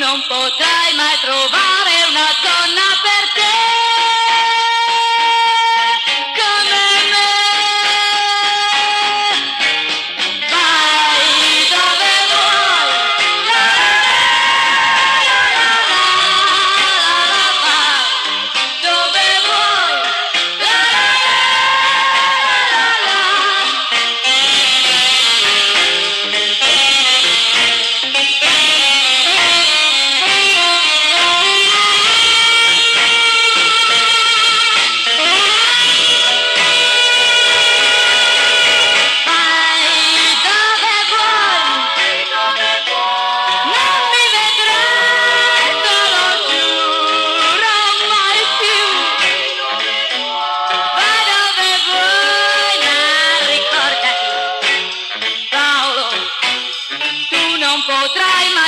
Non potrai mai trovare una donna per te come me. Vai dove vuoi, la la la la la la la, dove vuoi, la la la la non potrai mai